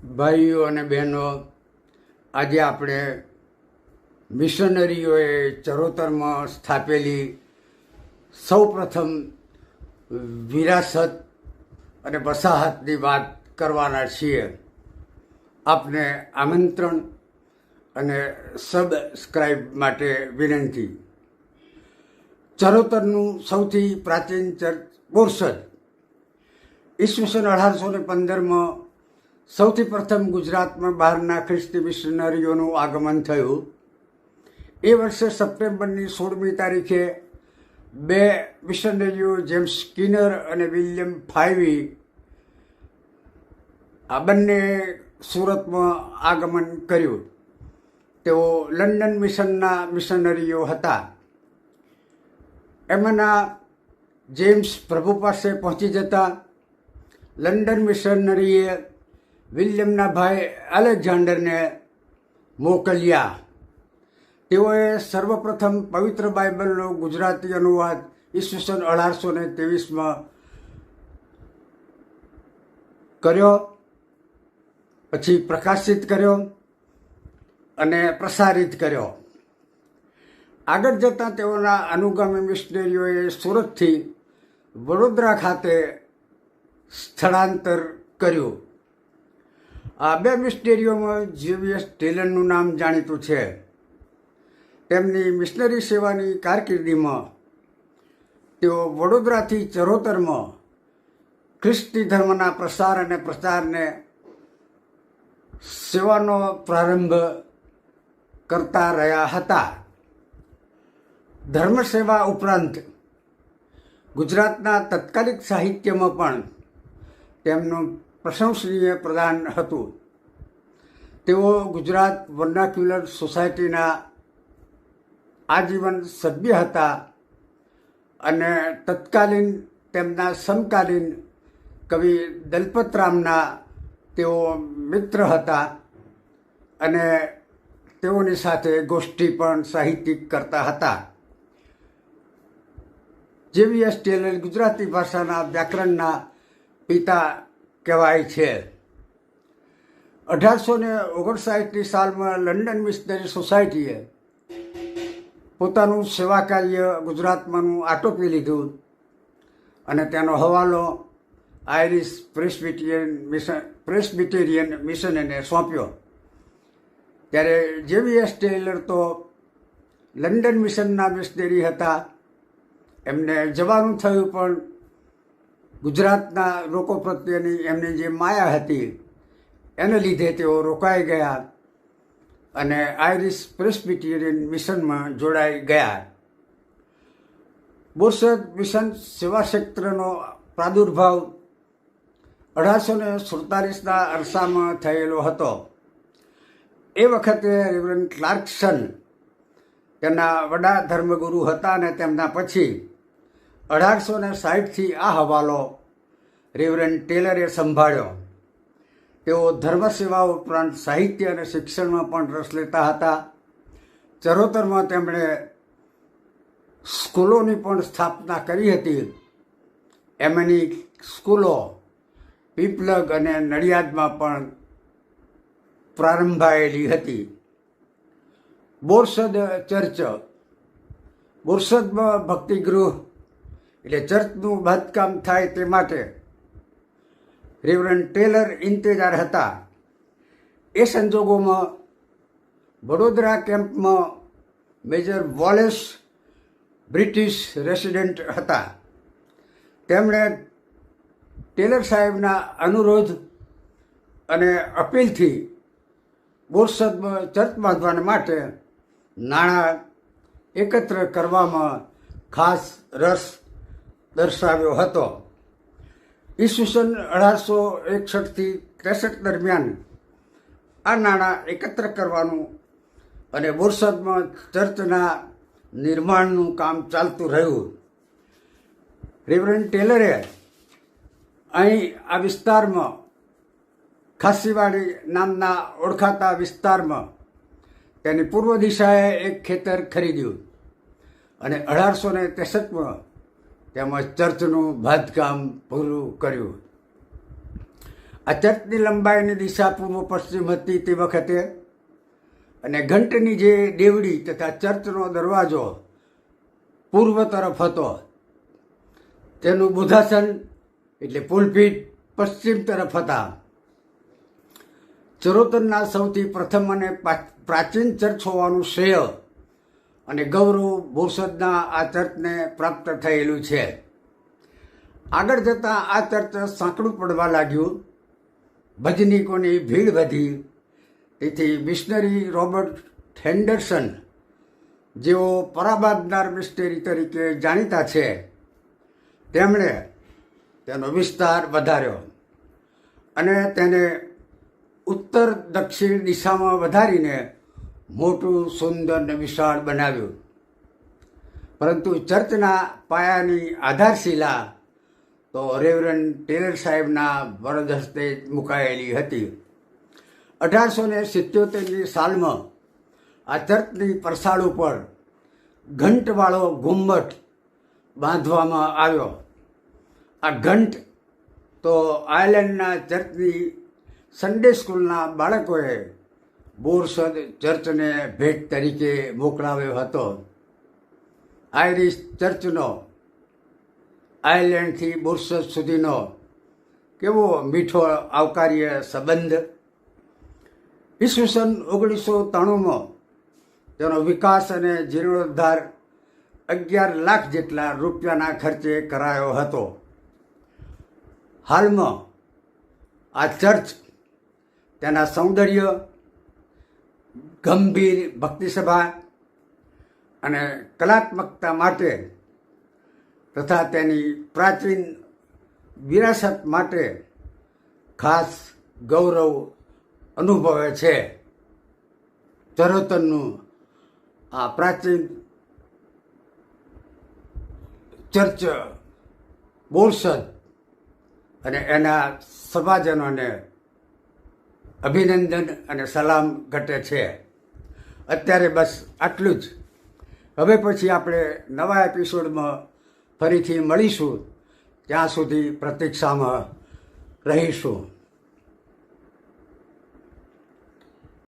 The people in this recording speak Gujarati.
ભાઈઓ અને બહેનો, આજે આપણે મિશનરીઓએ ચરોતરમાં સ્થાપેલી સૌપ્રથમ વિરાસત અને વસાહતની વાત કરવાના છીએ. આપને આમંત્રણ અને સબસ્ક્રાઇબ માટે વિનંતી. ચરોતરનું સૌથી પ્રાચીન ચર્ચ બોરસદ ઈસવીસન 1815માં સૌથી પ્રથમ ગુજરાતમાં બહારના ખ્રિસ્તી મિશનરીઓનું આગમન થયું. એ વર્ષે સપ્ટેમ્બરની 16મી તારીખે બે મિશનરીઓ જેમ્સ સ્કિનર અને વિલિયમ ફાઇવી આ બંને સુરતમાં આગમન કર્યું. તેઓ લંડન મિશનના મિશનરીઓ હતા. એમાંના જેમ્સ પ્રભુ પાસે પહોંચી જતા લંડન મિશનરીએ વિલિયમના ભાઈ એલેક્ઝાન્ડરને મોકલ્યા. તેઓએ સર્વપ્રથમ પવિત્ર બાઇબલનો ગુજરાતી અનુવાદ ઈસવીસન 1823માં કર્યો, પછી પ્રકાશિત કર્યો અને પ્રસારિત કર્યો. આગળ જતાં તેઓના અનુગામી મિશનરીઓએ સુરતથી વડોદરા ખાતે સ્થળાંતર કર્યું. આ બે મિશનરીઓમાં જેવીએસ ટેલરનું નામ જાણીતું છે. તેમની મિશનરી સેવાની કારકિર્દીમાં તેઓ વડોદરાથી ચરોતરમાં ખ્રિસ્તી ધર્મના પ્રસાર અને પ્રચારને સેવાનો પ્રારંભ કરતા રહ્યા હતા. ધર્મ સેવા ઉપરાંત ગુજરાતના તત્કાલિક સાહિત્યમાં પણ તેમનું પ્રશંસનીય પ્રદાન હતું. તેઓ ગુજરાત વર્નાક્યુલર સોસાયટીના આજીવન સભ્ય હતા અને તત્કાલીન તેમના સમકાલીન કવિ દલપતરામના તેઓ મિત્ર હતા અને તેઓની સાથે ગોષ્ઠી પણ સાહિત્યિક કરતા હતા. જેવીએસ ટેલર ગુજરાતી ભાષાના વ્યાકરણના પિતા કહેવાય છે. 1859ની સાલમાં લંડન મિશનરી સોસાયટીએ પોતાનું સેવા કાર્ય ગુજરાતમાંનું આટોપી લીધું અને તેનો હવાલો આયરિશ પ્રેસ્બિટેરિયન મિશનને સોંપ્યો. ત્યારે જેવીએસ ટેલર તો લંડન મિશનના મિશનરી હતા. એમને જવાનું થયું, પણ ગુજરાતના લોકો પ્રત્યેની એમની જે માયા હતી એને લીધે તેઓ રોકાઈ ગયા અને આયરિશ પ્રેસ્બિટેરિયન મિશનમાં જોડાઈ ગયા. બોરસદ મિશન સેવા ક્ષેત્રનો પ્રાદુર્ભાવ 1847ના અરસામાં થયેલો હતો. એ વખતે રેવરન્ડ ક્લાર્કસન તેના વડા ધર્મગુરુ હતા અને તેમના પછી 1860થી આ હવાલો રેવરન્ડ ટેલરે સંભાળ્યો. તેઓ ધર્મસેવા ઉપરાંત સાહિત્ય અને શિક્ષણમાં પણ રસ લેતા હતા. ચરોતરમાં તેમણે સ્કૂલોની પણ સ્થાપના કરી હતી. એમની સ્કૂલો પીપલગ અને નડિયાદમાં પણ પ્રારંભાયેલી હતી. બોરસદ ચર્ચ, બોરસદમાં ભક્તિગૃહ એટલે ચર્ચનું બાંધકામ થાય તે માટે રેવરન્ડ ટેલર ઇંતેજાર હતા. એ સંજોગોમાં વડોદરા કેમ્પમાં મેજર વોલેસ બ્રિટિશ રેસિડેન્ટ હતા. તેમણે ટેલર સાહેબના અનુરોધ અને અપીલથી બોરસદમાં ચર્ચ બાંધવાને માટે નાણાં એકત્ર કરવામાં ખાસ રસ દર્શાવ્યો હતો. ઈસવીસન 1861થી 63 દરમિયાન આ નાણાં એકત્ર કરવાનું અને બોરસદમાં ચર્ચના નિર્માણનું કામ ચાલતું રહ્યું. રેવરન્ડ ટેલરે અહીં આ વિસ્તારમાં ખાસીવાડી નામના ઓળખાતા વિસ્તારમાં તેની પૂર્વ દિશાએ એક ખેતર ખરીદ્યું અને 1863માં તેમાં ચર્ચનું બાંધકામ પૂરું કર્યું. આ ચર્ચની લંબાઈની દિશા પૂર્વ પશ્ચિમ હતી તે વખતે, અને ઘંટની જે દેવડી તથા ચર્ચનો દરવાજો પૂર્વ તરફ હતો. તેનું બુધાસન એટલે પુલપીટ પશ્ચિમ તરફ હતા. ચરોતરના સૌથી પ્રથમ અને પ્રાચીન ચર્ચ હોવાનું શ્રેય અને ગૌરવ બોરસદના આ ચર્ચને પ્રાપ્ત થયેલું છે. આગળ જતાં આ ચર્ચ સાંકડું પડવા લાગ્યું. ભજનીકોની ભીડ વધી. તેથી મિશનરી રોબર્ટ હેન્ડરસન, જેઓ પરાબાદનાર મિશનરી તરીકે જાણીતા છે, તેમણે તેનો વિસ્તાર વધાર્યો અને તેને ઉત્તર દક્ષિણ દિશામાં વધારીને મોટું, સુંદર અને વિશાળ બનાવ્યું. પરંતુ ચર્ચના પાયાની આધારશિલા તો રેવરન્ડ ટેલર સાહેબના વરદ હસ્તે મુકાયેલી હતી. 1877ની સાલમાં આ ચર્ચની પરસાળ ઉપર ઘંટવાળો ઘુમ્મટ બાંધવામાં આવ્યો. આ ઘંટ તો આયર્લેન્ડના ચર્ચની સન્ડે સ્કૂલના બાળકોએ બોરસદ ચર્ચને ભેટ તરીકે મોકલાવ્યો હતો. આયરિશ ચર્ચનો આયર્લેન્ડથી બોરસદ સુધીનો કેવો મીઠો આવકાર્ય સંબંધ! ઈસવીસન 1993માં તેનો વિકાસ અને જીર્ણોદ્ધાર 11 લાખ જેટલા રૂપિયાના ખર્ચે કરાયો હતો. હાલમાં આ ચર્ચ તેના સૌંદર્ય, ગંભીર ભક્તિસભા અને કલાત્મકતા માટે તથા તેની પ્રાચીન વિરાસત માટે ખાસ ગૌરવ અનુભવે છે. ચરોતરનું આ પ્રાચીન ચર્ચ બોરસદ અને એના સભાજનોને અભિનંદન અને સલામ ઘટે છે. અત્યારે બસ આટલું જ. હવે પછી આપણે નવા એપિસોડમાં ફરીથી મળીશું. ત્યાં સુધી પ્રતીક્ષામાં રહીશું.